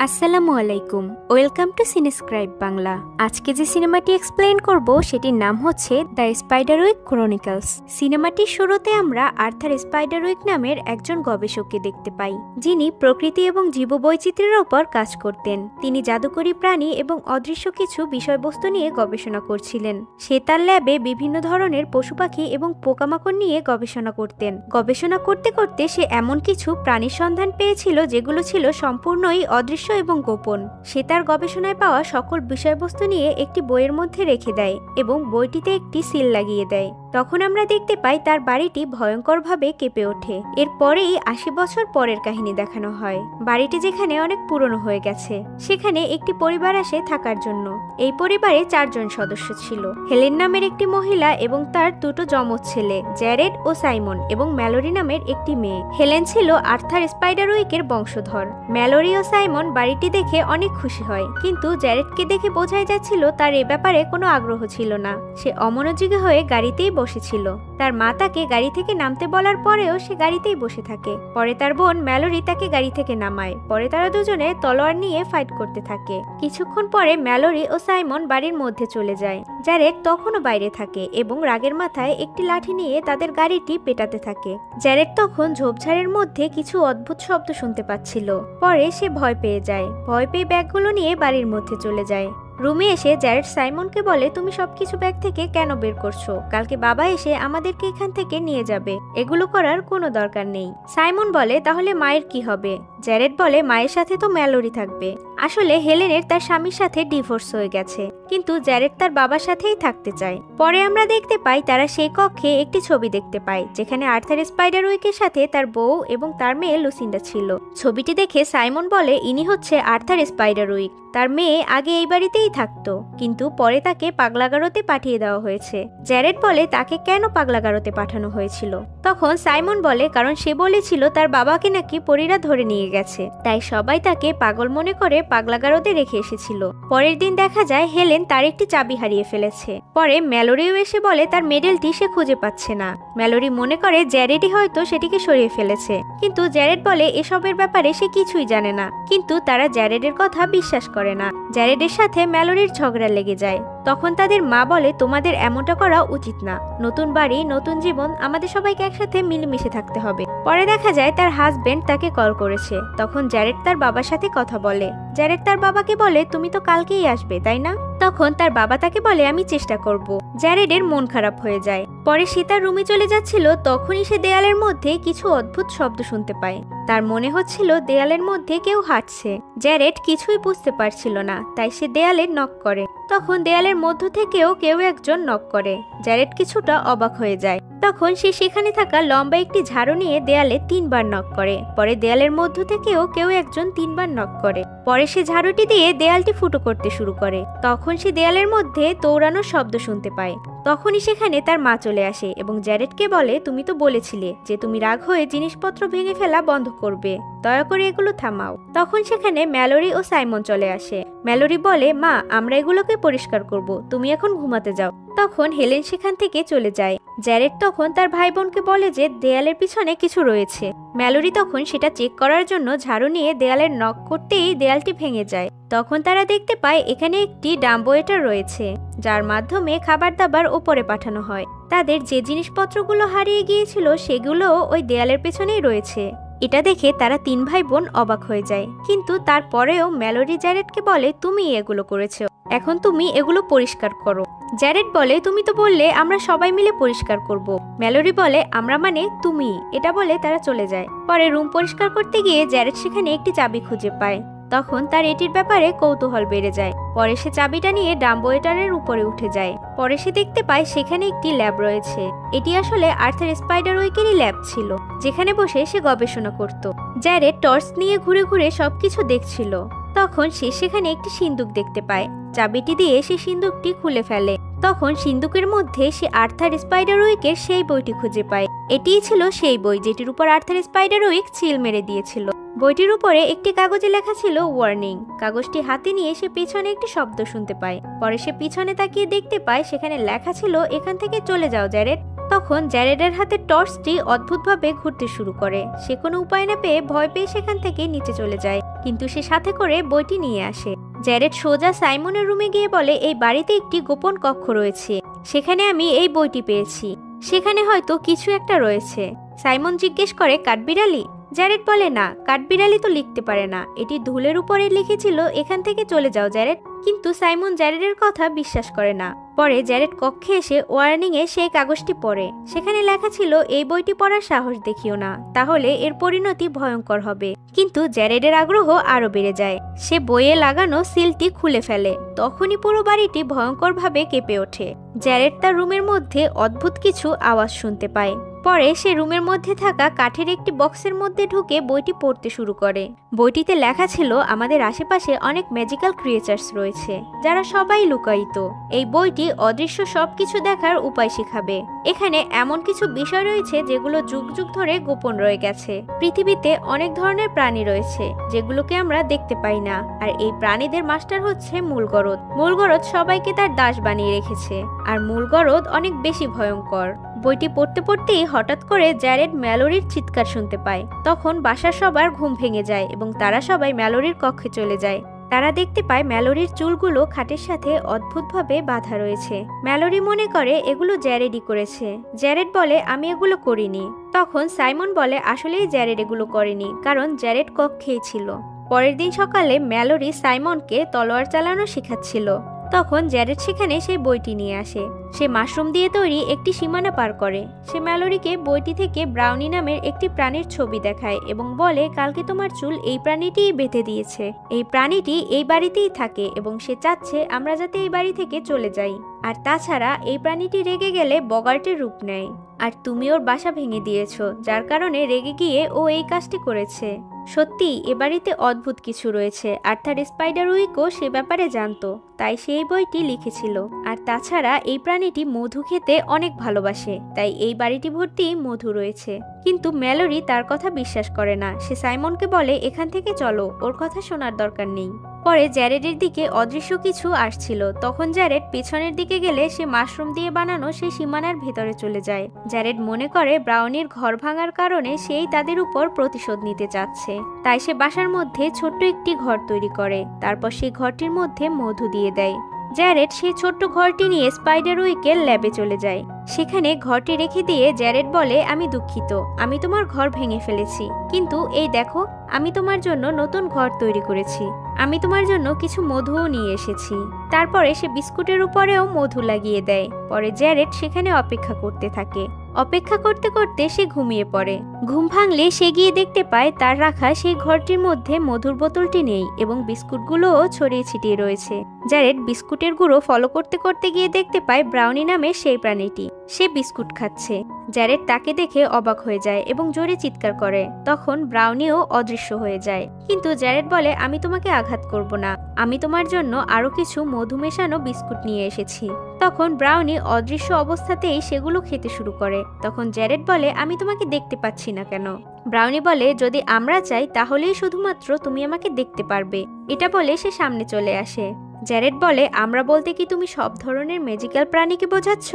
আসসালামু আলাইকুম, welcome to সিনেস্ক্রাইব Bangla. আজকে যে সিনেমাটি এক্সপ্লেইন করব সেটির নাম হচ্ছে দ্য স্পাইডারউইক ক্রনিকলস। সিনেমাটির শুরুতে আমরা আর্থার স্পাইডারউইক নামের একজন গবেষককে দেখতে পাই, যিনি প্রকৃতি এবং জীববৈচিত্র্যের ওপর কাজ করতেন। তিনি জাদুকরী প্রাণী এবং অদৃশ্য কিছু বিষয়বস্তু নিয়ে গবেষণা করছিলেন। সে তার ল্যাবে বিভিন্ন ধরনের পশু পাখি এবং পোকামাকড় নিয়ে গবেষণা করতেন। গবেষণা করতে করতে সে এমন কিছু প্রাণীর সন্ধান পেয়েছিল যেগুলো ছিল সম্পূর্ণই অদৃশ্য এবং গোপন। সে তার গবেষণায় পাওয়া সকল বিষয়বস্তু নিয়ে একটি বইয়ের মধ্যে রেখে দেয় এবং বইটিতে একটি সিল লাগিয়ে দেয়। তখন আমরা দেখতে পাই তার বাড়িটি ভয়ঙ্করভাবে কেঁপে ওঠে। এরপরেই ৮০ বছর পরের কাহিনী দেখানো হয়। বাড়িটি যেখানে অনেক পুরনো হয়ে গেছে, সেখানে একটি পরিবার আসে থাকার জন্য। এই পরিবারে ৪ জন সদস্য ছিল। হেলেন নামের একটি মহিলা এবং তার দুটো যমজ ছেলে, জ্যারেড ও সাইমন, এবং ম্যালোরি নামের একটি মেয়ে। হেলেন ছিল আর্থার স্পাইডারউইকের বংশধর। ম্যালোরি ও সাইমন বাড়িটি দেখে অনেক খুশি হয়, কিন্তু জ্যারেডকে দেখে বোঝাই যাচ্ছিল তার এ ব্যাপারে কোনো আগ্রহ ছিল না। সে অমনোযোগী হয়ে গাড়িতেই বসেছিল। তার মা তাকে গাড়ি থেকে নামতে বলার পরেও সে গাড়িতেই বসে থাকে। পরে তার বোন ম্যালোরি তাকে গাড়ি থেকে নামায়। পরে তারা দুজনে তলোয়ার নিয়ে ফাইট করতে থাকে। কিছুক্ষণ পরে ম্যালোরি ও সাইমন বাড়ির মধ্যে চলে যায়। জ্যারেড তখনও বাইরে থাকে এবং রাগের মাথায় একটি লাঠি নিয়ে তাদের গাড়িটি পেটাতে থাকে। জ্যারেড তখন ঝোপঝাড়ের মধ্যে কিছু অদ্ভুত শব্দ শুনতে পাচ্ছিল। পরে সে ভয় পেয়ে যায়। ভয় পেয়ে ব্যাগগুলো নিয়ে বাড়ির মধ্যে চলে যায়। রুমে এসে জ্যারেড সাইমনকে বলে, তুমি সবকিছু ব্যাগ থেকে কেন বের করছো? কালকে বাবা এসে আমাদেরকে এখান থেকে নিয়ে যাবে, এগুলো করার কোনো দরকার নেই। সাইমন বলে, তাহলে মায়ের কি হবে? জ্যারেড বলে, মায়ের সাথে তো ম্যালোরি থাকবে। আসলে হেলেনের তার স্বামীর সাথে ডিভোর্স হয়ে গেছে, কিন্তু জ্যারেড তার বাবার সাথেই থাকতে চায়। পরে আমরা দেখতে পাই তারা সেই কক্ষে একটি ছবি দেখতে পায়, যেখানে আর্থার স্পাইডারউইকের সাথে তার বউ এবং তার মেয়ে লুসিন্ডা ছিল। ছবিটি দেখে সাইমন বলে, ইনি হচ্ছে আর্থার স্পাইডারউইক। তার মেয়ে আগে এই বাড়িতেই থাকতো, কিন্তু পরে তাকে পাগলাগারোতে পাঠিয়ে দেওয়া হয়েছে। জ্যারেড বলে, তাকে কেন পাগলাগারোতে পাঠানো হয়েছিল? তখন সাইমন বলে, কারণ সে বলেছিল তার বাবাকে নাকি পরীরা ধরে নিয়ে গেছে, তাই সবাই তাকে পাগল মনে করে পাগলাগারোতে রেখে এসেছিল। পরের দিন দেখা যায় হেলেন তার একটি চাবি হারিয়ে ফেলেছে। পরে ম্যালোরিও এসে বলে তার মেডেলটি সে খুঁজে পাচ্ছে না। ম্যালোরি মনে করে জ্যারেডই হয়তো সেটিকে সরিয়ে ফেলেছে, কিন্তু জ্যারেড বলে এসবের ব্যাপারে সে কিছুই জানে না। কিন্তু তারা জ্যারেডের কথা বিশ্বাস করে না। জ্যারেডের সাথে ম্যালোরির ঝগড়া লেগে যায়। তখন তাদের মা বলে, তোমাদের এমনটা করা উচিত না। নতুন বাড়ি, নতুন জীবন, আমাদের সবাইকে একসাথে মিলেমিশে থাকতে হবে। পরে দেখা যায় তার হাজবেন্ড তাকে কল করেছে। তখন জ্যারেড তার বাবার সাথে কথা বলে। জ্যারেড তার বাবাকে বলে, তুমি তো কালকেই আসবে, তাই না? তখন তার বাবা তাকে বলে, আমি চেষ্টা করব। জ্যারেডের মন খারাপ হয়ে যায়। পরে সে তার রুমে চলে যাচ্ছিল, তখনই সে দেয়ালের মধ্যে কিছু অদ্ভুত শব্দ শুনতে পায়। তার মনে হচ্ছিল দেয়ালের মধ্যে কেউ হাঁটছে। জ্যারেড কিছুই বুঝতে পারছিল না, তাই সে দেয়ালে নক করে। তখন দেয়ালের মধ্য থেকেও কেউ একজন নক করে। জ্যারেড কিছুটা অবাক হয়ে যায়। তখন সে সেখানে থাকা লম্বা একটি ঝাড়ু নিয়ে দেয়ালে ৩ বার নক করে। পরে দেয়ালের মধ্য থেকেও কেউ একজন ৩ বার নক করে। পরে সে ঝাড়ুটি দিয়ে দেয়ালটি ফুটো করতে শুরু করে। তখন সে দেয়ালের মধ্যে দৌড়ানোর শব্দ শুনতে পায়। তখনই সেখানে তার মা চলে আসে এবং জ্যারেডকে বলে, তুমি তো বলেছিলে যে তুমি রাগ হয়ে জিনিসপত্র ভেঙে ফেলা বন্ধ করবে, দয়া করে এগুলো থামাও। তখন সেখানে ম্যালোরি ও সাইমন চলে আসে। ম্যালোরি বলে, মা, আমরা এগুলোকে পরিষ্কার করব, তুমি এখন ঘুমাতে যাও। তখন হেলেন সেখান থেকে চলে যায়। জ্যারেড তখন তার ভাই বোনকে বলে যে দেয়ালের পিছনে কিছু রয়েছে। ম্যালোরি তখন সেটা চেক করার জন্য ঝাড়ু নিয়ে দেয়ালের নক করতেই দেয়ালটি ভেঙে যায়। তখন তারা দেখতে পায় এখানে একটি ডাম্বোয়েটার রয়েছে, যার মাধ্যমে খাবার দাবার ওপরে পাঠানো হয়। তাদের যে জিনিসপত্রগুলো হারিয়ে গিয়েছিল সেগুলোও ওই দেয়ালের পেছনেই রয়েছে। এটা দেখে তারা ৩ ভাই বোন অবাক হয়ে যায়, কিন্তু তারপরেও ম্যালোরি জ্যারেডকে বলে, তুমি এগুলো করেছো, এখন তুমি এগুলো পরিষ্কার করো। জ্যারেড বলে, তুমি তো বললে আমরা সবাই মিলে পরিষ্কার করব। ম্যালোরি বলে, আমরা মানে তুমি। এটা বলে তারা চলে যায়। পরে রুম পরিষ্কার করতে গিয়ে জ্যারেড সেখানে একটি চাবি খুঁজে পায়। তখন তার এটির ব্যাপারে কৌতূহল বেড়ে যায়। পরে সে চাবিটা নিয়ে ডাম্বোয়েটারের উপরে উঠে যায়। পরে সে দেখতে পায় সেখানে একটি ল্যাব রয়েছে। এটি আসলে আর্থার স্পাইডারউইকেরই ল্যাব ছিল, যেখানে বসে সে গবেষণা করত। জ্যারেড টর্চ নিয়ে ঘুরে ঘুরে সবকিছু দেখছিল। তখন সে সেখানে একটি সিন্দুক দেখতে পায়। চাবিটি দিয়ে সে সিন্দুকটি খুলে ফেলে। তখন সিন্দুকের মধ্যে সে আর্থার স্পাইডারউইকের সেই বইটি খুঁজে পায়। এটিই ছিল সেই বই যেটির উপর আর্থার স্পাইডারউইক সিল মেরে দিয়েছিল। বইটির উপরে একটি কাগজে লেখা ছিল ওয়ার্নিং। কাগজটি হাতে নিয়ে সে পিছনে একটি শব্দ শুনতে পায়। পরে সে পিছনে তাকিয়ে দেখতে পায় সেখানে লেখা ছিল, এখান থেকে চলে যাও জ্যারেড। তখন জ্যারেডের হাতে টর্চটি অদ্ভুতভাবে ঘুরতে শুরু করে। সে কোনো উপায় না পেয়ে ভয় পেয়ে সেখান থেকে নিচে চলে যায়, কিন্তু সে সাথে করে বইটি নিয়ে আসে। জ্যারেড সোজা সাইমনের রুমে গিয়ে বলে, এই বাড়িতে একটি গোপন কক্ষ রয়েছে, সেখানে আমি এই বইটি পেয়েছি, সেখানে হয়তো কিছু একটা রয়েছে। সাইমন জিজ্ঞেস করে, কাঠবিড়ালি? জ্যারেড বলে, না, কাঠবিড়ালি তো লিখতে পারে না, এটি ধুলের উপরে লিখেছিল এখান থেকে চলে যাও জ্যারেড। কিন্তু সাইমন জ্যারেডের কথা বিশ্বাস করে না। পরে জ্যারেড কক্ষে এসে ওয়ার্নিংয়ে সেই কাগজটি পড়ে। সেখানে লেখা ছিল, এই বইটি পড়ার সাহস দেখিও না, তাহলে এর পরিণতি ভয়ঙ্কর হবে। কিন্তু জ্যারেডের আগ্রহ আরো বেড়ে যায়। সে বইয়ে লাগানো সিলটি খুলে ফেলে। তখনই পুরো বাড়িটি ভয়ঙ্করভাবে কেঁপে ওঠে। জ্যারেড তার রুমের মধ্যে অদ্ভুত কিছু আওয়াজ শুনতে পায়। পরে সে রুমের মধ্যে থাকা কাঠের একটি বক্সের মধ্যে ঢুকে বইটি পড়তে শুরু করে। বইটিতে লেখা ছিল, আমাদের আশেপাশে অনেক ম্যাজিক্যাল ক্রিয়েচার্স রয়েছে, যারা সবাই লুকায়িত। এই বইটি অদৃশ্য সবকিছু দেখার উপায় শেখাবে। এখানে এমন কিছু বিষয় রয়েছে যেগুলো যুগ যুগ ধরে গোপন রয়ে গেছে। পৃথিবীতে অনেক ধরনের প্রাণী রয়েছে যেগুলোকে আমরা দেখতে পাই না, আর এই প্রাণীদের মাস্টার হচ্ছে মূলগরদ। মূলগরদ সবাইকে তার দাস বানিয়ে রেখেছে, আর মূলগরদ অনেক বেশি ভয়ঙ্কর। বইটি পড়তে পড়তেই হঠাৎ করে জ্যারেড ম্যালোরির চিৎকার শুনতে পায়। তখন বাসার সবার ঘুম ভেঙে যায় এবং তারা সবাই ম্যালোরির কক্ষে চলে যায়। তারা দেখতে পায় ম্যালোরির চুলগুলো খাটের সাথে অদ্ভুতভাবে বাঁধা রয়েছে। ম্যালোরি মনে করে এগুলো জ্যারেডই করেছে। জ্যারেড বলে, আমি এগুলো করিনি। তখন সাইমন বলে, আসলেই জ্যারেড এগুলো করেনি, কারণ জ্যারেড কক্ষেই ছিল। পরের দিন সকালে ম্যালোরি সাইমনকে তলোয়ার চালানো শেখাচ্ছিল। তখন জ্যারেড সেখানে সেই বইটি নিয়ে আসে। সে মাশরুম দিয়ে তৈরি একটি সীমানা পার করে। সে ম্যালোরিকে বইটি থেকে ব্রাউনি নামের একটি প্রাণীর ছবি দেখায় এবং বলে, কালকে তোমার চুল এই প্রাণীটিই বেঁধে দিয়েছে। এই প্রাণীটি এই বাড়িতেই থাকে এবং সে চাচ্ছে আমরা যাতে এই বাড়ি থেকে চলে যাই। আর তাছাড়া এই প্রাণীটি রেগে গেলে বগার্টের রূপ নেয়, আর তুমি ওর বাসা ভেঙে দিয়েছ, যার কারণে রেগে গিয়ে ও এই কাজটি করেছে। সত্যি এ বাড়িতে অদ্ভুত কিছু রয়েছে। আর্থার স্পাইডারউইকও সে ব্যাপারে জানতো, তাই সেই বইটি লিখেছিল। আর তাছাড়া এই প্রাণীটি মধু খেতে অনেক ভালোবাসে, তাই এই বাড়িটি ভর্তি মধু রয়েছে। কিন্তু ম্যালোরি তার কথা বিশ্বাস করে না। সে সাইমনকে বলে, এখান থেকে চলো, ওর কথা শোনার দরকার নেই। পরে জ্যারেডের দিকে অদৃশ্য কিছু আসছিল। তখন জ্যারেড পেছনের দিকে গেলে সে মাশরুম দিয়ে বানানো সেই সীমানার ভেতরে চলে যায়। জ্যারেড মনে করে ব্রাউনির ঘর ভাঙার কারণে সেই তাদের উপর প্রতিশোধ নিতে চাচ্ছে, তাই সে বাসার মধ্যে ছোট্ট একটি ঘর তৈরি করে। তারপর সেই ঘরটির মধ্যে মধু দিয়ে দেয়। জ্যারেড সেই ছোট্ট ঘরটি নিয়ে স্পাইডারউইকের ল্যাবে চলে যায়। সেখানে ঘরটি রেখে দিয়ে জ্যারেড বলে, আমি দুঃখিত, আমি তোমার ঘর ভেঙে ফেলেছি, কিন্তু এই দেখো, আমি তোমার জন্য নতুন ঘর তৈরি করেছি। আমি তোমার জন্য কিছু মধুও নিয়ে এসেছি। তারপরে সে বিস্কুটের উপরেও মধু লাগিয়ে দেয়। পরে জ্যারেড সেখানে অপেক্ষা করতে থাকে। অপেক্ষা করতে করতে সে ঘুমিয়ে পড়ে। ঘুম ভাঙলে সে গিয়ে দেখতে পায় তার রাখা সেই ঘরটির মধ্যে মধুর বোতলটি নেই এবং বিস্কুটগুলোও ছড়িয়ে ছিটিয়ে রয়েছে। জ্যারেড বিস্কুটের গুঁড়ো ফলো করতে করতে গিয়ে দেখতে পায় ব্রাউনি নামে সেই প্রাণীটি। সে বিস্কুট খাচ্ছে। জ্যারেড তাকে দেখে অবাক হয়ে যায় এবং জোরে চিৎকার করে। তখন ব্রাউনিও অদৃশ্য হয়ে যায়। কিন্তু জ্যারেড বলে, আমি তোমাকে আঘাত করব না, আমি তোমার জন্য আরো কিছু মধু মেশানো বিস্কুট নিয়ে এসেছি। তখন ব্রাউনি অদৃশ্য অবস্থাতেই সেগুলো খেতে শুরু করে। তখন জ্যারেড বলে, আমি তোমাকে দেখতে পাচ্ছি না কেন? ব্রাউনি বলে, যদি আমরা চাই তাহলেই শুধুমাত্র তুমি আমাকে দেখতে পারবে। এটা বলে সে সামনে চলে আসে। জ্যারেড বলে, আমরা বলতে কি তুমি সব ধরনের ম্যাজিক্যাল প্রাণীকে বোঝাচ্ছ,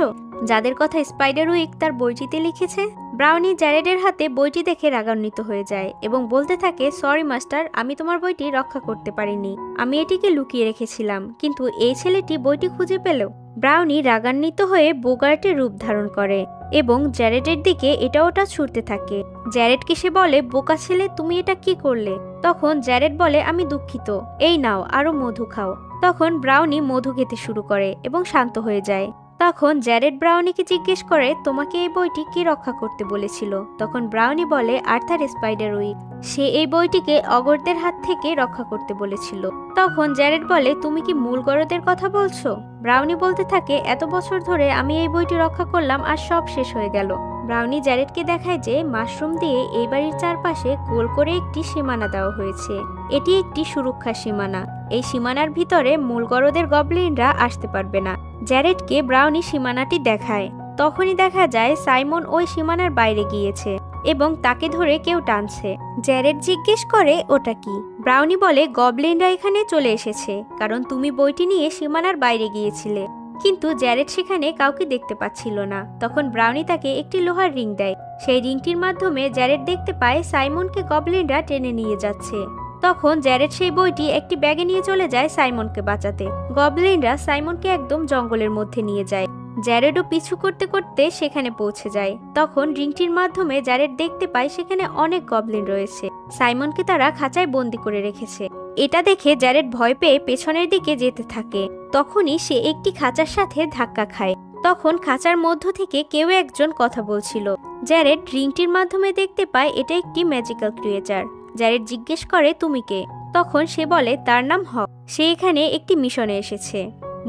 যাদের কথা স্পাইডারউইক তার বইটিতে লিখেছে? ব্রাউনি জ্যারেডের হাতে বইটি দেখে রাগান্বিত হয়ে যায় এবং বলতে থাকে, সরি মাস্টার, আমি তোমার বইটি রক্ষা করতে পারিনি, আমি এটিকে লুকিয়ে রেখেছিলাম, কিন্তু এই ছেলেটি বইটি খুঁজে পেল। ব্রাউনি রাগান্বিত হয়ে বোগার্টের রূপ ধারণ করে এবং জ্যারেডের দিকে এটা ওটা ছুটতে থাকে। জ্যারেডকে সে বলে, বোকা ছেলে, তুমি এটা কি করলে? তখন জ্যারেড বলে, আমি দুঃখিত, এই নাও আরো মধু খাও। তখন ব্রাউনি মধু খেতে শুরু করে এবং শান্ত হয়ে যায়। তখন জ্যারেড ব্রাউনিকে জিজ্ঞেস করে, তোমাকে এই বইটি কি রক্ষা করতে বলেছিল? তখন ব্রাউনি বলে, আর্থার স্পাইডারউইক, সে এই বইটিকে অগরদের হাত থেকে রক্ষা করতে বলেছিল। তখন জ্যারেড বলে, তুমি কি মূলগরদের কথা বলছো? ব্রাউনি বলতে থাকে, এত বছর ধরে আমি এই বইটি রক্ষা করলাম আর সব শেষ হয়ে গেল। ব্রাউনি জ্যারেডকে দেখায় যে মাশরুম দিয়ে এই বাড়ির চারপাশে গোল করে একটি সীমানা দেওয়া হয়েছে। এটি একটি সুরক্ষা সীমানা। এই সীমানার ভিতরে মূলগরদের গবলিনরা আসতে পারবে না। জ্যারেডকে ব্রাউনি সীমানাটি দেখায়। তখনই দেখা যায় সাইমন ওই সীমানার বাইরে গিয়েছে এবং তাকে ধরে কেউ টানছে। জ্যারেড জিজ্ঞেস করে, ওটা কি? ব্রাউনি বলে, গবলিনরা এখানে চলে এসেছে কারণ তুমি বইটি নিয়ে সীমানার বাইরে গিয়েছিলে। কিন্তু জ্যারেড সেখানে কাউকে দেখতে পাচ্ছিল না। তখন ব্রাউনি তাকে একটি লোহার রিং দেয়। সেই রিংটির মাধ্যমে জ্যারেড দেখতে পায় সাইমনকে গবলিনরা টেনে নিয়ে যাচ্ছে। তখন জ্যারেড সেই বইটি একটি ব্যাগে নিয়ে চলে যায় সাইমনকে বাঁচাতে। গবলিনরা সাইমনকে একদম জঙ্গলের মধ্যে নিয়ে যায়। জ্যারেডও পিছু করতে করতে সেখানে পৌঁছে যায়। তখন রিংটির মাধ্যমে জ্যারেড দেখতে পায় সেখানে অনেক গবলিন রয়েছে। সাইমনকে তারা খাঁচায় বন্দি করে রেখেছে। এটা দেখে জ্যারেড ভয় পেয়ে পেছনের দিকে যেতে থাকে। তখনই সে একটি খাঁচার সাথে ধাক্কা খায়। তখন খাঁচার মধ্য থেকে কেউ একজন কথা বলছিল। জ্যারেড রিংটির মাধ্যমে দেখতে পায় এটা একটি ম্যাজিক্যাল ক্রিয়েচার। জ্যারেড জিজ্ঞেস করে তুমি কে? তখন সে বলে তার নাম হক। সে এখানে একটি মিশনে এসেছে।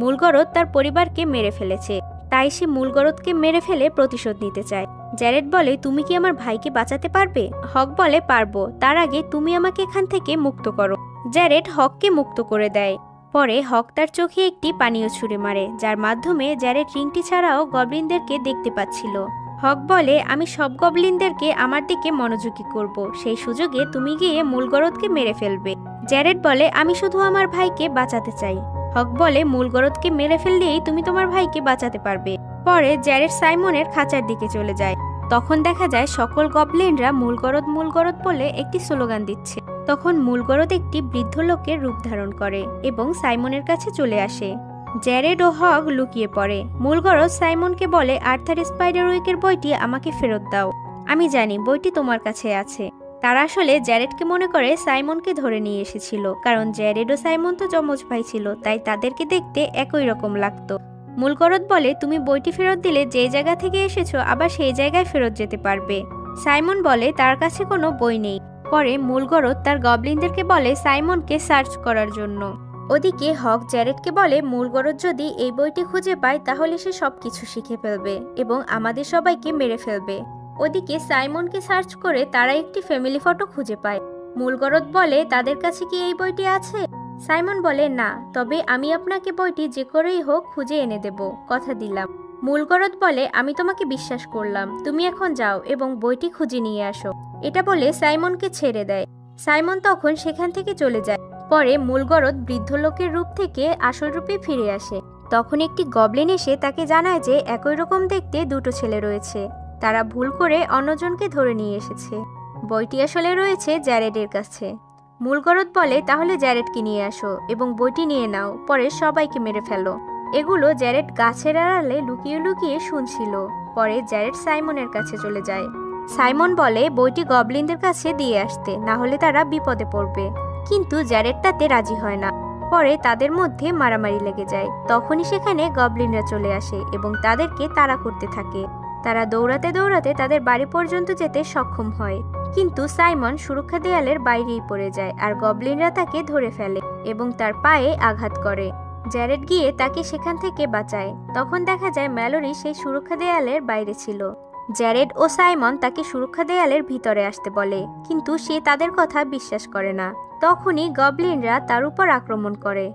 মূলগরদ তার পরিবারকে মেরে ফেলেছে, তাই সে মূলগরদকে মেরে ফেলে প্রতিশোধ নিতে চায়। জ্যারেড বলে তুমি কি আমার ভাইকে বাঁচাতে পারবে? হক বলে পারবো, তার আগে তুমি আমাকে এখান থেকে মুক্ত করো। জ্যারেড হককে মুক্ত করে দেয়। পরে হক তার চোখে একটি পানীয় ছুঁড়ে মারে, যার মাধ্যমে জ্যারেড রিংটি ছাড়াও গবলিনদেরকে দেখতে পাচ্ছিল। হক বলে আমি সব গবলিনদেরকে আমার দিকে মনোযোগী করব, সেই সুযোগে তুমি গিয়ে মূলগরদকে মেরে ফেলবে। জ্যারেড বলে আমি শুধু আমার ভাইকে বাঁচাতে চাই। হক বলে মূলগরদকে মেরে ফেললেই তুমি তোমার ভাইকে বাঁচাতে পারবে। পরে জ্যারেড সাইমনের খাঁচার দিকে চলে যায়। তখন দেখা যায় সকল গবলিনরা মূলগরদ মূলগরদ বলে একটি স্লোগান দিচ্ছে। তখন মূলগরদ একটি বৃদ্ধ লোকের রূপ ধারণ করে এবং সাইমনের কাছে চলে আসে। জ্যারেড ও হক লুকিয়ে পড়ে। মূলগরদ সাইমনকে বলে আর্থার স্পাইডারউইকের বইটি আমাকে ফেরত দাও। আমি জানি বইটি তোমার কাছে আছে। তারা আসলে জ্যারেডকে মনে করে সাইমনকে ধরে নিয়ে এসেছিল, কারণ জ্যারেড ও সাইমন তো যমজ ভাই ছিল, তাই তাদেরকে দেখতে একই রকম লাগতো। মূলগরদ বলে তুমি বইটি ফেরত দিলে যে জায়গা থেকে এসেছো আবার সেই জায়গায় ফেরত যেতে পারবে। সাইমন বলে তার কাছে কোনো বই নেই। পরে মূলগরদ তার গবলিনদেরকে বলে সাইমনকে সার্চ করার জন্য। ওদিকে হক জ্যারেডকে বলে মূলগরদ যদি এই বইটি খুঁজে পায় তাহলে সে সবকিছু শিখে ফেলবে এবং আমাদের সবাইকে মেরে ফেলবে। ওদিকে সাইমনকে সার্চ করে তারা একটি ফ্যামিলি ফটো খুঁজে পায়। মূলগরদ বলে তাদের কাছে কি এই বইটি আছে? সাইমন বলে না, তবে আমি আপনাকে বইটি যে করেই হোক খুঁজে এনে দেব, কথা দিলাম। মূলগরদ বলে আমি তোমাকে বিশ্বাস করলাম, তুমি এখন যাও এবং বইটি খুঁজে নিয়ে আসো। এটা বলে সাইমনকে ছেড়ে দেয়। সাইমন তখন সেখান থেকে চলে যায়। পরে মূলগরদ বৃদ্ধ লোকের রূপ থেকে আসল রূপে ফিরে আসে। তখন একটি গবলিন এসে তাকে জানায় যে একই রকম দেখতে দুটো ছেলে রয়েছে, তারা ভুল করে অন্যজনকে ধরে নিয়ে এসেছে। বইটি আসলে রয়েছে জ্যারেডের কাছে। মূলগরদ বলে তাহলে জ্যারেডকে নিয়ে আসো এবং বইটি নিয়ে নাও, পরে সবাইকে মেরে ফেলো। এগুলো জ্যারেড গাছের আড়ালে লুকিয়ে লুকিয়ে শুনছিল। পরে জ্যারেড সাইমনের কাছে চলে যায়। সাইমন বলে বইটি গবলিনদের কাছে দিয়ে আসতে, না হলে তারা বিপদে পড়বে। কিন্তু জ্যারেড তাতে রাজি হয় না। পরে তাদের মধ্যে মারামারি লেগে যায়। তখনই সেখানে গবলিনরা চলে আসে এবং তাদেরকে তাড়া করতে থাকে। তারা দৌড়াতে দৌড়াতে তাদের বাড়ি পর্যন্ত যেতে সক্ষম হয়, কিন্তু সাইমন সুরক্ষা দেয়ালের বাইরেই পড়ে যায় আর গবলিনরা তাকে ধরে ফেলে এবং তার পায়ে আঘাত করে। জ্যারেড গিয়ে তাকে সেখান থেকে বাঁচায়। তখন দেখা যায় ম্যালোরি সেই সুরক্ষা দেয়ালের বাইরে ছিল। জ্যারেড ও সাইমন তাকে সুরক্ষা দেয়ালের ভিতরে আসতে বলে, কিন্তু সে তাদের কথা বিশ্বাস করে না। তখনই গবলিনরা তার উপর আক্রমণ করে।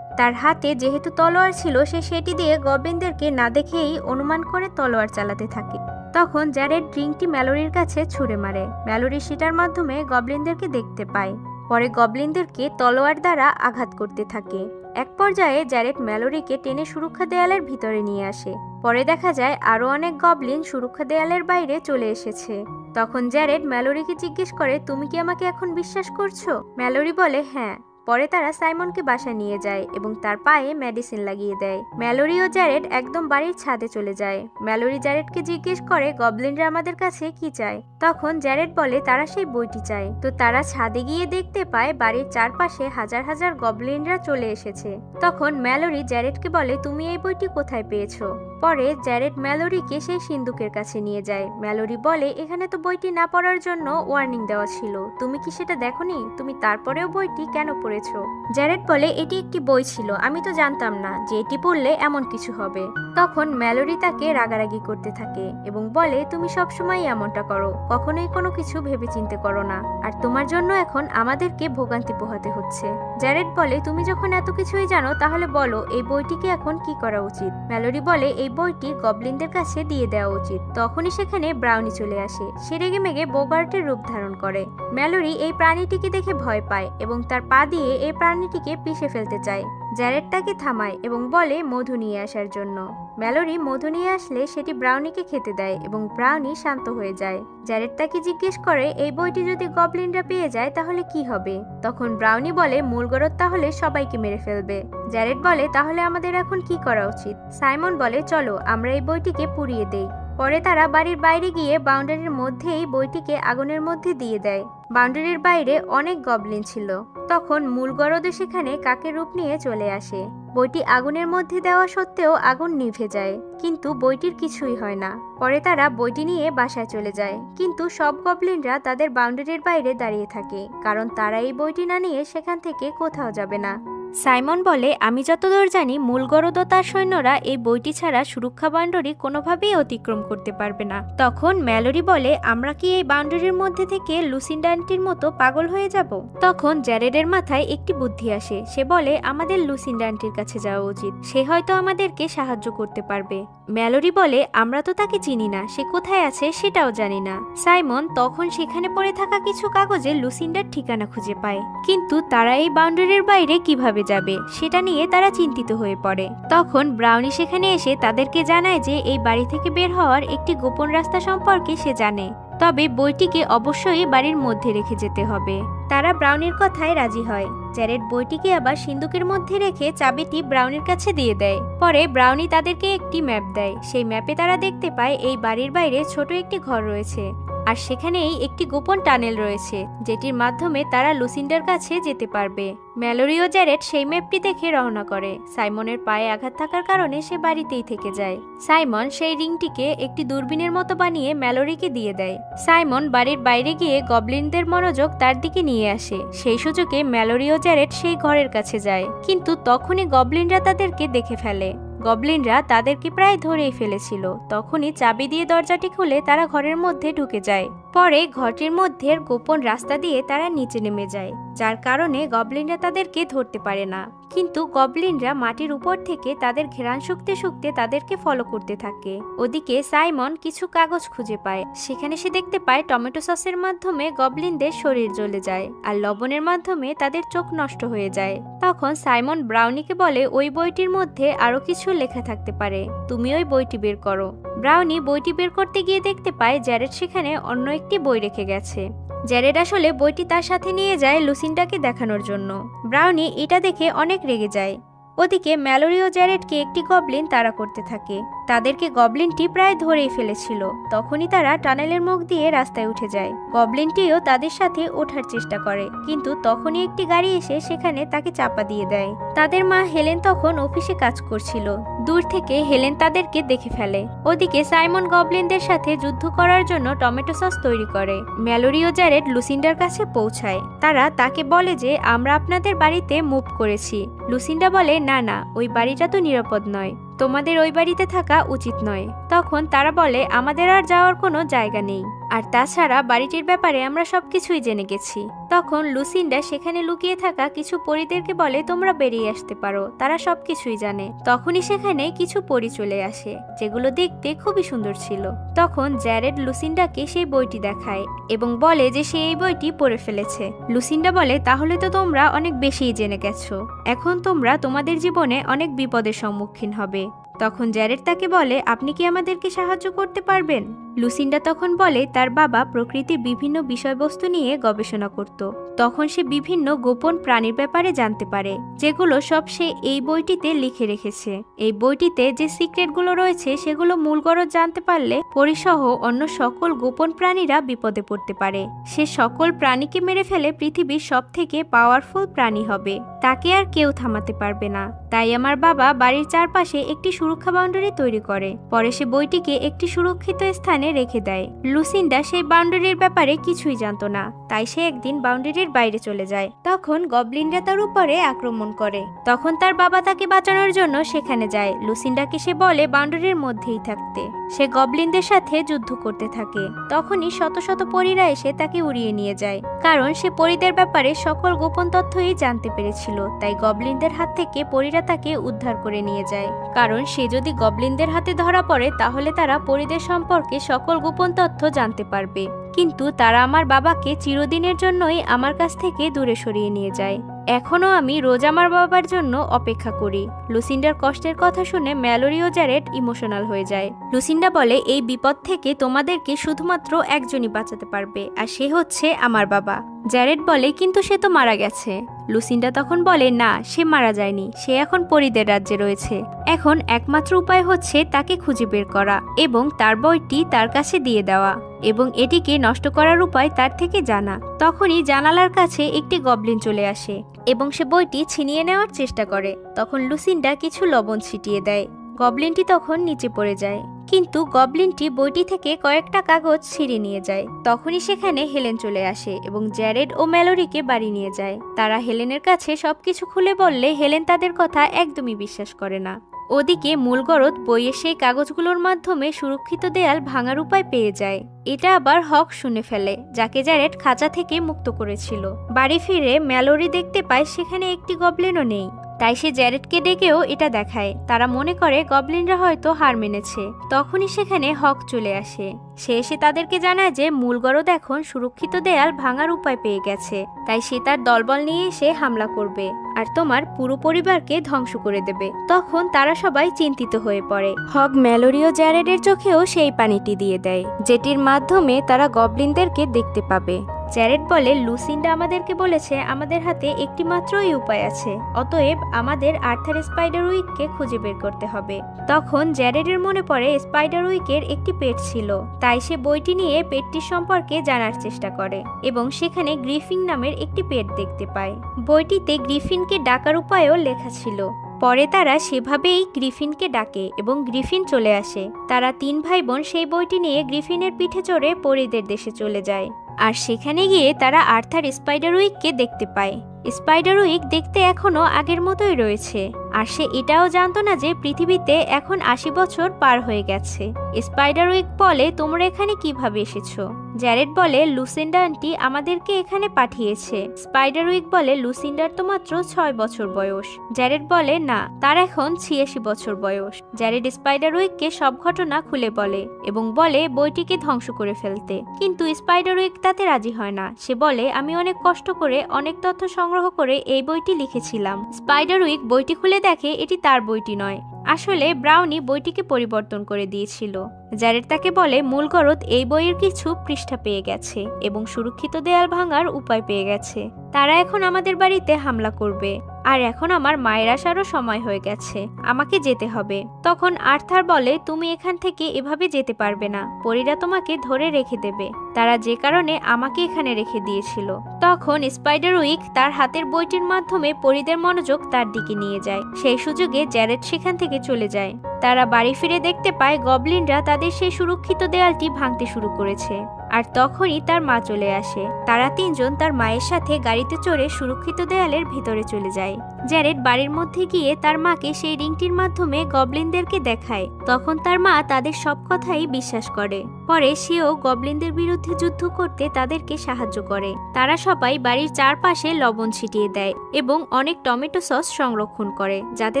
তার হাতে যেহেতু তলোয়ার ছিল, সে সেটি দিয়ে গবলিনদেরকে না দেখেই অনুমান করে তলোয়ার চালাতে থাকে। তখন জ্যারেড রিংটি ম্যালোরির কাছে ছুঁড়ে মারে। ম্যালোরি সেটার মাধ্যমে গবলিনদেরকে দেখতে পায়। পরে গবলিনদেরকে তলোয়ার দ্বারা আঘাত করতে থাকে। এক পর্যায়ে জ্যারেড ম্যালোরিকে টেনে সুরক্ষা দেয়ালের ভিতরে নিয়ে আসে। পরে দেখা যায় আরো অনেক গবলিন সুরক্ষা দেয়ালের বাইরে চলে এসেছে। তখন জ্যারেড ম্যালোরিকে জিজ্ঞেস করে তুমি কি আমাকে এখন বিশ্বাস করছো? ম্যালোরি বলে হ্যাঁ। পরে তারা সাইমনকে বাসায় নিয়ে যায় এবং তার পায়ে মেডিসিন লাগিয়ে দেয়। ম্যালোরি ও জ্যারেড একদম বাড়ির ছাদে চলে যায়। ম্যালোরি জ্যারেডকে জিজ্ঞেস করে গবলিনরা আমাদের কাছে কি চায়। তখন জ্যারেড বলে তারা সেই বইটি চায়। তো তারা ছাদে গিয়ে দেখতে পায় বাড়ির চারপাশে হাজার হাজার গবলিনরা চলে এসেছে। তখন ম্যালোরি জ্যারেডকে বলে তুমি এই বইটি কোথায় পেয়েছো? পরে জ্যারেড ম্যালোরিকে সেই সিন্দুকের কাছে নিয়ে যায়। ম্যালোরি বলে এখানে তো বইটি না পড়ার জন্য ওয়ার্নিং দেওয়া ছিল, তুমি কি সেটা দেখোনি? তুমি তারপরেও বইটি কেন পড়েছো? জ্যারেড বলে এটি একটি বই ছিল, আমি তো জানতাম না যে এটি পড়লে এমন কিছু হবে। তখন ম্যালোরি তাকে রাগারাগি করতে থাকে এবং বলে তুমি সবসময় এমনটা করো, কখনোই কোনো কিছু ভেবেচিন্তে করো না, আর তোমার জন্য এখন আমাদেরকে ভোগান্তি পোহাতে হচ্ছে। জ্যারেড বলে তুমি যখন এত কিছুই জানো তাহলে বলো এই বইটিকে এখন কি করা উচিত। ম্যালোরি বলে এই বইটি গবলিনদের কাছে দিয়ে দেওয়া উচিত। তখনই সেখানে ব্রাউনি চলে আসে। সে রেগে মেগে বোগার্টের রূপ ধারণ করে। ম্যালোরি এই প্রাণীটিকে দেখে ভয় পায় এবং তার পা দিয়ে এই প্রাণীটিকে পিষে ফেলতে চায়। জ্যারেড তাকে থামায় এবং বলে মধু নিয়ে আসার জন্য। ম্যালোরি মধু নিয়ে আসলে সেটি ব্রাউনিকে খেতে দেয় এবং ব্রাউনি শান্ত হয়ে যায়। জ্যারেড তাকে জিজ্ঞেস করে এই বইটি যদি গবলিনরা পেয়ে যায় তাহলে কি হবে। তখন ব্রাউনি বলে মূলগরদ তাহলে সবাইকে মেরে ফেলবে। জ্যারেড বলে তাহলে আমাদের এখন কি করা উচিত। সাইমন বলে চলো আমরা এই বইটিকে পুড়িয়ে দেই। পরে তারা বাড়ির বাইরে গিয়ে বাউন্ডারির মধ্যেই বইটিকে আগুনের মধ্যে দিয়ে দেয়। বাউন্ডারির বাইরে অনেক গবলিন ছিল। তখন মূলগরদও সেখানে কাকের রূপ নিয়ে চলে আসে। বইটি আগুনের মধ্যে দেওয়া সত্ত্বেও আগুন নিভে যায়, কিন্তু বইটির কিছুই হয় না। পরে তারা বইটি নিয়ে বাসায় চলে যায়, কিন্তু সব গবলিনরা তাদের বাউন্ডারির বাইরে দাঁড়িয়ে থাকে, কারণ তারা এই বইটি না নিয়ে সেখান থেকে কোথাও যাবে না। সাইমন বলে আমি যতদূর জানি মূলগরদ ও তার সৈন্যরা এই বইটি ছাড়া সুরক্ষা বাউন্ডারি কোনোভাবেই অতিক্রম করতে পারবে না। তখন ম্যালোরি বলে আমরা কি এই বাউন্ডারির মধ্যে থেকে লুসিন্ডা আন্টির মতো পাগল হয়ে যাব। তখন জ্যারেডের মাথায় একটি বুদ্ধি আসে। সে বলে আমাদের লুসিন্ডা আন্টির কাছে যাওয়া উচিত, সে হয়তো আমাদেরকে সাহায্য করতে পারবে। ম্যালোরি বলে আমরা তো তাকে চিনি না, সে কোথায় আছে সেটাও জানি না। সাইমন তখন সেখানে পড়ে থাকা কিছু কাগজে লুসিন্ডার ঠিকানা খুঁজে পায়, কিন্তু তারা এই বাউন্ডারির বাইরে কিভাবে যাবে সেটা নিয়ে তারা চিন্তিত হয়ে পড়ে। তখন ব্রাউনি সেখানে এসে তাদেরকে জানায় যে এই বাড়ি থেকে বের হওয়ার একটি গোপন রাস্তা সম্পর্কে সে জানে, তবে বইটিকে অবশ্যই বাড়ির মধ্যে রেখে যেতে হবে। তারা ব্রাউনির কথায় রাজি হয়। জ্যারেড বইটিকে আবার সিন্দুকের মধ্যে রেখে চাবিটি ব্রাউনির কাছে দিয়ে দেয়। পরে ব্রাউনি তাদেরকে একটি ম্যাপ দেয়। সেই ম্যাপে তারা দেখতে পায় এই বাড়ির বাইরে ছোট একটি ঘর রয়েছে, আর সেখানেই একটি গোপন টানেল রয়েছে, যেটির মাধ্যমে তারা লুসিন্ডার কাছে যেতে পারবে। ম্যালোরি ও জ্যারেড সেই ম্যাপটি দেখে রওনা করে। সাইমনের পায়ে আঘাত থাকার কারণে সে বাড়িতেই থেকে যায়। সাইমন সেই রিংটিকে একটি দূরবীনের মতো বানিয়ে ম্যালোরিকে দিয়ে দেয়। সাইমন বাড়ির বাইরে গিয়ে গবলিনদের মনোযোগ তার দিকে নিয়ে আসে। সেই সুযোগে ম্যালোরি ও জ্যারেড সেই ঘরের কাছে যায়, কিন্তু তখনই গবলিনরা তাদেরকে দেখে ফেলে। গবলিনরা তাদেরকে প্রায় ধরেই ফেলেছিল। তখনই চাবি দিয়ে দরজাটি খুলে তারা ঘরের মধ্যে ঢুকে যায়। পরে ঘরটির মধ্যে গোপন রাস্তা দিয়ে তারা নিচে নেমে যায়, যার কারণে গবলিনরা তাদেরকে ধরতে পারে না। কিন্তু গবলিনরা মাটির উপর থেকে তাদের ঘেরান শুকতে শুকতে তাদেরকে ফলো করতে থাকে। ওদিকে সাইমন কিছু কাগজ খুঁজে পায়। সেখানে সে দেখতে পায় টমেটো সসের মাধ্যমে গবলিনদের শরীর জ্বলে যায়, আর লবণের মাধ্যমে তাদের চোখ নষ্ট হয়ে যায়। তখন সাইমন ব্রাউনিকে বলে ওই বইটির মধ্যে আরো কিছু লেখা থাকতে পারে, তুমি ওই বইটি বের করো। ব্রাউনি বইটি বের করতে গিয়ে দেখতে পায় জ্যারেড সেখানে অন্য একটি বই রেখে গেছে। জ্যারেড আসলে বইটি তার সাথে নিয়ে যায় লুসিন্ডাকে দেখানোর জন্য। ব্রাউনি এটা দেখে অনেক রেগে যায়। ওদিকে ম্যালোরি ও জ্যারেডকে একটি গবলিন তাড়া করতে থাকে। তাদেরকে গবলিনটি প্রায় ধরেই ফেলেছিল। তখনই তারা টানেলের মুখ দিয়ে রাস্তায় উঠে যায়। গবলিনটিও তাদের সাথে ওঠার চেষ্টা করে, কিন্তু তখনই একটি গাড়ি এসে সেখানে তাকে চাপা দিয়ে দেয়। তাদের মা হেলেন তখন অফিসে কাজ করছিল। দূর থেকে হেলেন তাদেরকে দেখে ফেলে। ওদিকে সাইমন গবলিনদের সাথে যুদ্ধ করার জন্য টমেটো সস তৈরি করে। ম্যালোরি ও জ্যারেড লুসিন্ডার কাছে পৌঁছায়। তারা তাকে বলে যে আমরা আপনাদের বাড়িতে মুভ করেছি। লুসিন্ডা বলে না না, ওই বাড়িটা তো নিরাপদ নয়, তোমাদের ওই বাড়িতে থাকা উচিত নয়। তখন তারা বলে আমাদের আর যাওয়ার কোনো জায়গা নেই, আর তাছাড়া বাড়িটির ব্যাপারে আমরা সবকিছুই জেনে গেছি। তখন লুসিন্ডা সেখানে লুকিয়ে থাকা কিছু পরীদেরকে বলে তোমরা বেরিয়ে আসতে পারো, তারা সবকিছুই জানে। তখনই সেখানে কিছু পরী চলে আসে, যেগুলো দেখতে খুবই সুন্দর ছিল। তখন জ্যারেড লুসিন্ডাকে সেই বইটি দেখায় এবং বলে যে সে এই বইটি পড়ে ফেলেছে। লুসিন্ডা বলে তাহলে তো তোমরা অনেক বেশিই জেনে গেছো, এখন তোমরা তোমাদের জীবনে অনেক বিপদের সম্মুখীন হবে। তখন জ্যারেড তাকে বলে আপনি কি আমাদেরকে সাহায্য করতে পারবেন। লুসিন্ডা তখন বলে তার বাবা প্রকৃতির বিভিন্ন বিষয়বস্তু নিয়ে গবেষণা করত। তখন সে বিভিন্ন গোপন প্রাণীর ব্যাপারে জানতে পারে, যেগুলো সব সে এই বইটিতে লিখে রেখেছে। এই বইটিতে যে সিক্রেটগুলো রয়েছে সেগুলো মূলগরজ জানতে পারলে পরিসহ অন্য সকল গোপন প্রাণীরা বিপদে পড়তে পারে। সে সকল প্রাণীকে মেরে ফেলে পৃথিবীর সব থেকে পাওয়ারফুল প্রাণী হবে, তাকে আর কেউ থামাতে পারবে না। তাই আমার বাবা বাড়ির চারপাশে একটি সুরক্ষা বাউন্ডারি তৈরি করে। পরে সে বইটিকে একটি সুরক্ষিত স্থানে রেখে দেয়। লুসিন্ডা সেই বাউন্ডারির ব্যাপারে কিছুই জানতো না, তাই সে একদিন বাউন্ডারির বাইরে চলে যায়। তখন গবলিনরা তার উপরে আক্রমণ করে। তখন তার বাবা তাকে বাঁচানোর জন্য সেখানে যায়। লুসিন্ডাকে সে বলে বাউন্ডারির মধ্যেই থাকতে। সে গবলিনদের সাথে যুদ্ধ করতে থাকে। তখনই শত শত পরীরা এসে তাকে উড়িয়ে নিয়ে যায়, কারণ সে পরীদের ব্যাপারে সকল গোপন তথ্যই জানতে পেরেছিল। তাই গবলিনদের হাত থেকে পরীরা তাকে উদ্ধার করে নিয়ে যায়, কারণ সে যদি গবলিনদের হাতে ধরা পড়ে তাহলে তারা পরীদের সম্পর্কে সকল গোপন তথ্য জানতে পারবে। কিন্তু তারা আমার বাবাকে চিরদিনের জন্যই আমার কাছ থেকে দূরে সরিয়ে নিয়ে যায়। এখনো আমি রোজ আমার বাবার জন্য অপেক্ষা করি। লুসিন্ডার কষ্টের কথা শুনে ম্যালোরি ও জ্যারেড ইমোশনাল হয়ে যায়। লুসিন্ডা বলে, এই বিপদ থেকে তোমাদেরকে শুধুমাত্র একজনই বাঁচাতে পারবে, আর সে হচ্ছে আমার বাবা। জ্যারেড বলে, কিন্তু সে তো মারা গেছে। লুসিন্ডা তখন বলে, না, সে মারা যায়নি, সে এখন পরীদের রাজ্যে রয়েছে। এখন একমাত্র উপায় হচ্ছে তাকে খুঁজে বের করা এবং তার বইটি তার কাছে দিয়ে দেওয়া এবং এটিকে নষ্ট করার উপায় তার থেকে জানা। তখনই জানালার কাছে একটি গবলিন চলে আসে এবং সে বইটি ছিনিয়ে নেওয়ার চেষ্টা করে। তখন লুসিন্ডা কিছু লবণ ছিটিয়ে দেয়। গবলিনটি তখন নিচে পড়ে যায়, কিন্তু গবলিনটি বইটি থেকে কয়েকটা কাগজ ছিঁড়ে নিয়ে যায়। তখনই সেখানে হেলেন চলে আসে এবং জ্যারেড ও ম্যালোরিকে বাড়ি নিয়ে যায়। তারা হেলেনের কাছে সবকিছু খুলে বললে হেলেন তাদের কথা একদমই বিশ্বাস করে না। ওদিকে মূলগরদ বইয়ের সেই কাগজগুলোর মাধ্যমে সুরক্ষিত দেয়াল ভাঙার উপায় পেয়ে যায়। এটা আবার হক শুনে ফেলে, যাকে জ্যারেড খাঁচা থেকে মুক্ত করেছিল। বাড়ি ফিরে ম্যালোরি দেখতে পায় সেখানে একটি গবলিনও নেই। তাই সে জ্যারেডকে ডেকেও এটা দেখায়। তারা মনে করে গবলিনরা হয়তো হার মেনেছে। তখনই সেখানে হক চলে আসে। সে এসে তাদেরকে জানায় যে মূলগরদ এখন সুরক্ষিত দেয়াল ভাঙার উপায় পেয়ে গেছে, তাই সে তার দলবল নিয়ে এসে হামলা করবে আর তোমার পুরো পরিবারকে ধ্বংস করে দেবে। তখন তারা সবাই চিন্তিত হয়ে পড়ে। হক ম্যালোরি ও জ্যারেডের চোখেও সেই পানিটি দিয়ে দেয়, যেটির মাধ্যমে তারা গবলিনদেরকে দেখতে পাবে। জ্যারেড বলে, লুসিন্ডা আমাদেরকে বলেছে আমাদের হাতে একটি মাত্রই উপায় আছে, অতএব আমাদের আর্থার স্পাইডারউইককে খুঁজে বের করতে হবে। তখন জ্যারেডের মনে পড়ে স্পাইডারউইকের একটি পেট ছিল, তাই সে বইটি নিয়ে পেটটির সম্পর্কে জানার চেষ্টা করে এবং সেখানে গ্রিফিন নামের একটি পেট দেখতে পায়। বইটিতে গ্রিফিনকে ডাকার উপায়ও লেখা ছিল। পরে তারা সেভাবেই গ্রিফিনকে ডাকে এবং গ্রিফিন চলে আসে। তারা 3 ভাই বোন সেই বইটি নিয়ে গ্রিফিনের পিঠে চড়ে পরীদের দেশে চলে যায়। আর সেখানে গিয়ে তারা আর্থার স্পাইডারউইককে দেখতে পায়। স্পাইডারউইক দেখতে এখনো আগের মতোই রয়েছে, আর সে এটাও জানতো না যে পৃথিবীতে এখন 80 বছর পার হয়ে গেছে। স্পাইডারউইক বলে, তোমরা এখানে কিভাবে এসেছো? জ্যারেড বলে, লুসিন্ডা আন্টি আমাদেরকে এখানে পাঠিয়েছে। স্পাইডারউইক বলে, লুসিন্ডার তো মাত্র 6 বছর বয়স। জ্যারেড বলে, না, তার এখন 86 বছর বয়স। জ্যারেড স্পাইডারউইককে সব ঘটনা খুলে বলে এবং বলে বইটিকে ধ্বংস করে ফেলতে, কিন্তু স্পাইডারউইক তাতে রাজি হয় না। সে বলে, আমি অনেক কষ্ট করে অনেক তথ্য সংগ্রহ করে এই বইটি লিখেছিলাম। স্পাইডারউইক বইটি খুলে দেখে এটি তার বইটি নয়, আসলে ব্রাউনি বইটিকে পরিবর্তন করে দিয়েছিল। জ্যারেড তাকে বলে, মূলগরদ এই বইয়ের কিছু পৃষ্ঠা পেয়ে গেছে এবং সুরক্ষিত দেয়াল ভাঙার উপায় পেয়ে গেছে। তারা এখন আমাদের বাড়িতে হামলা করবে, আর এখন আমার মায়ের আসারও সময় হয়ে গেছে, আমাকে যেতে হবে। তখন আর্থার বলে, তুমি এখান থেকে এভাবে যেতে পারবে না, পরীরা তোমাকে ধরে রেখে দেবে। তারা যে কারণে আমাকে এখানে রেখে দিয়েছিল। তখন স্পাইডারউইক তার হাতের বইটির মাধ্যমে পরীদের মনোযোগ তার দিকে নিয়ে যায়। সেই সুযোগে জ্যারেড সেখান থেকে চলে যায়। তারা বাড়ি ফিরে দেখতে পায় গবলিনরা তাদের সেই সুরক্ষিত দেয়ালটি ভাঙতে শুরু করেছে। আর তখনই তার মা চলে আসে। তারা 3 জন তার মায়ের সাথে গাড়িতে চড়ে সুরক্ষিত দেয়ালের ভিতরে চলে যায়। জ্যারেড বাড়ির মধ্যে গিয়ে তার মাকে সেই রিংটির মাধ্যমে গবলিনদেরকে দেখায়। তখন তার মা তাদের সব কথাই বিশ্বাস করে। পরে সেও গবলিনদের বিরুদ্ধে যুদ্ধ করতে তাদেরকে সাহায্য করে। তারা সবাই বাড়ির চারপাশে লবণ ছিটিয়ে দেয় এবং অনেক টমেটো সস সংরক্ষণ করে, যাতে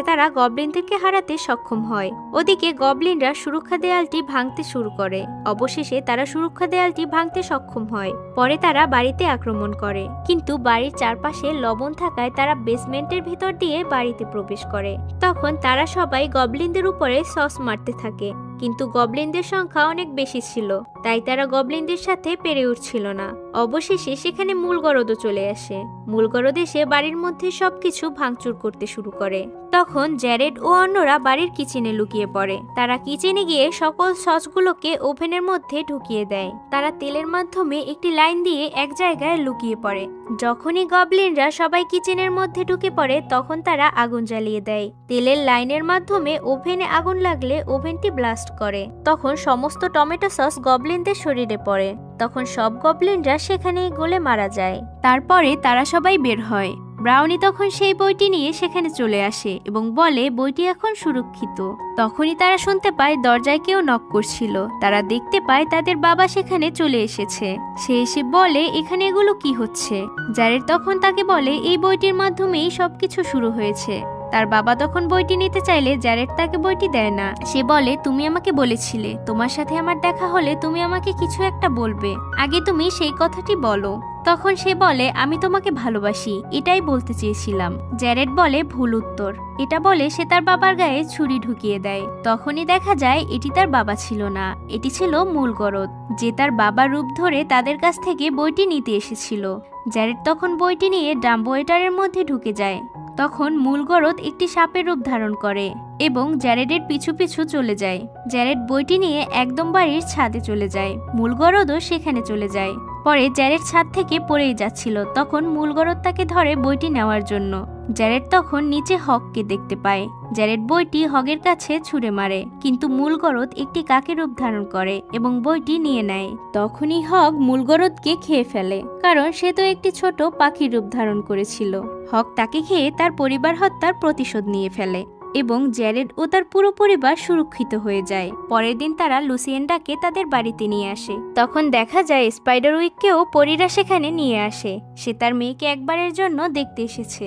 তারা গবলিনদেরকে হারাতে সক্ষম হয়। ওদিকে গবলিনরা সুরক্ষা দেয়ালটি ভাঙতে শুরু করে। অবশেষে তারা সুরক্ষা দেয়ালটি ভাঙতে সক্ষম হয়। পরে তারা বাড়িতে আক্রমণ করে, কিন্তু বাড়ির চারপাশে লবণ থাকায় তারা বেসমেন্টের ভেতর দিয়ে বাড়িতে প্রবেশ করে। তখন তারা সবাই গবলিনদের উপরে সস মারতে থাকে, কিন্তু গবলিনদের সংখ্যা অনেক বেশি ছিল, তাই তারা গবলিনদের সাথে পেরে উঠছিল না। অবশেষে সেখানে মূলগরদও চলে আসে। মূলগরদ এসে বাড়ির মধ্যে সবকিছু ভাঙচুর করতে শুরু করে। তখন জ্যারেড ও অন্যরা বাড়ির কিচেনে লুকিয়ে পড়ে। তারা কিচেনে গিয়ে সকল সসগুলোকে ওভেনের মধ্যে ঢুকিয়ে দেয়। তারা তেলের মাধ্যমে একটি লাইন দিয়ে এক জায়গায় লুকিয়ে পড়ে। যখনই গবলিনরা সবাই কিচেনের মধ্যে ঢুকে পড়ে, তখন তারা আগুন জ্বালিয়ে দেয়। তেলের লাইনের মাধ্যমে ওভেনে আগুন লাগলে ওভেনটি ব্লাস্ট করে। তখন সমস্ত টমেটো সস গবলিনদের শরীরে পড়ে। তখন সব গবলিনরা সেখানেই গলে মারা যায়। তারপরে তারা সবাই বের হয়। ব্রাউনি তখন সেই বইটি নিয়ে সেখানে চলে আসে এবং বলে বইটি এখন সুরক্ষিত। তখনই তারা শুনতে পায় দরজায় কেউ নক করছিল। তারা দেখতে পায় তাদের বাবা সেখানে চলে এসেছে। সে এসে বলে, এখানে এগুলো কি হচ্ছে? জ্যারেড তখন তাকে বলে, এই বইটির মাধ্যমেই সবকিছু শুরু হয়েছে। তার বাবা তখন বইটি নিতে চাইলে জ্যারেড তাকে বইটি দেয় না। সে বলে, তুমি আমাকে বলেছিলে তোমার সাথে আমার দেখা হলে তুমি আমাকে কিছু একটা বলবে, আগে তুমি সেই কথাটি বলো। তখন সে বলে আমি তোমাকে ভালোবাসি, এটাই বলতে চেয়েছিলাম। জ্যারেড বলে ভুল উত্তর। এটা বলে সে তার বাবার গায়ে ছুরি ঢুকিয়ে দেয়। তখনই দেখা যায় এটি তার বাবা ছিল না, এটি ছিল মূল গরদ, যে তার বাবার রূপ ধরে তাদের কাছ থেকে বইটি নিতে এসেছিল। জ্যারেড তখন বইটি নিয়ে ডাম্বওয়েটারের মধ্যে ঢুকে যায়। তখন মূল গরদ একটি সাপের রূপ ধারণ করে এবং জ্যারেডের পিছু পিছু চলে যায়। জ্যারেড বইটি নিয়ে একদম বাড়ির ছাদে চলে যায়। মূল গরদও সেখানে চলে যায়। পরে জ্যারেড ছাদ থেকে পড়েই যাচ্ছিল, তখন মূল গরদ তাকে ধরে বইটি নেওয়ার জন্য। জ্যারেড তখন নিচে হককে দেখতে পায়। জ্যারেড বইটি হগের কাছে ছুঁড়ে মারে, কিন্তু মূল গরদ একটি কাকের রূপ ধারণ করে এবং বইটি নিয়ে নেয়। তখনই হক মূল গরদকে খেয়ে ফেলে, কারণ সে তো একটি ছোট পাখির রূপ ধারণ করেছিল। হক তাকে খেয়ে তার পরিবার হত্যার প্রতিশোধ নিয়ে ফেলে এবং জ্যারেড ও তার পুরো পরিবার সুরক্ষিত হয়ে যায়। পরের দিন তারা লুসিয়েন্ডাকে তাদের বাড়িতে নিয়ে আসে। তখন দেখা যায় স্পাইডারউইককেও পরীরা সেখানে নিয়ে আসে। সে তার মেয়েকে একবারের জন্য দেখতে এসেছে।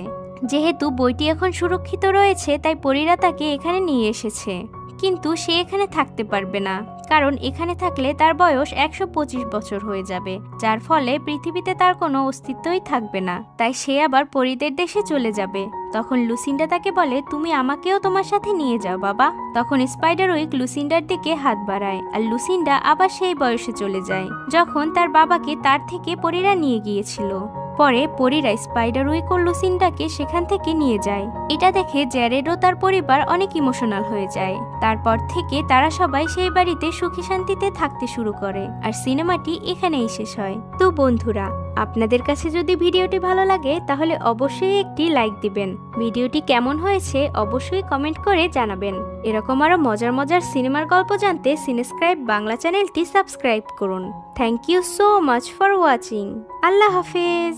যেহেতু বইটি এখন সুরক্ষিত রয়েছে, তাই পরীরা তাকে এখানে নিয়ে এসেছে। কিন্তু সে এখানে থাকতে পারবে না, কারণ এখানে থাকলে তার বয়স 125 বছর হয়ে যাবে, যার ফলে পৃথিবীতে তার কোনো অস্তিত্বই থাকবে না। তাই সে আবার পরীদের দেশে চলে যাবে। তখন লুসিন্ডা তাকে বলে তুমি আমাকেও তোমার সাথে নিয়ে যাও বাবা। তখন স্পাইডারউইক লুসিন্ডার দিকে হাত বাড়ায়, আর লুসিন্ডা আবার সেই বয়সে চলে যায় যখন তার বাবাকে তার থেকে পরীরা নিয়ে গিয়েছিল। পরে পরীরা স্পাইডারউইক ও লুসিন্ডাকে সেখান থেকে নিয়ে যায়। এটা দেখে জ্যারেড ও তার পরিবার অনেক ইমোশনাল হয়ে যায়। তারপর থেকে তারা সবাই সেই বাড়িতে সুখী শান্তিতে থাকতে শুরু করে। আর সিনেমাটি এখানেই শেষ হয়। তো বন্ধুরা, আপনাদের কাছে যদি ভিডিওটি ভালো লাগে তাহলে অবশ্যই একটি লাইক দিবেন। ভিডিওটি কেমন হয়েছে অবশ্যই কমেন্ট করে জানাবেন। এরকম আরো মজার মজার সিনেমার গল্প জানতে সিনেস্ক্রাইব বাংলা চ্যানেলটি সাবস্ক্রাইব করুন। Thank you so much for watching. আল্লাহ হাফেজ।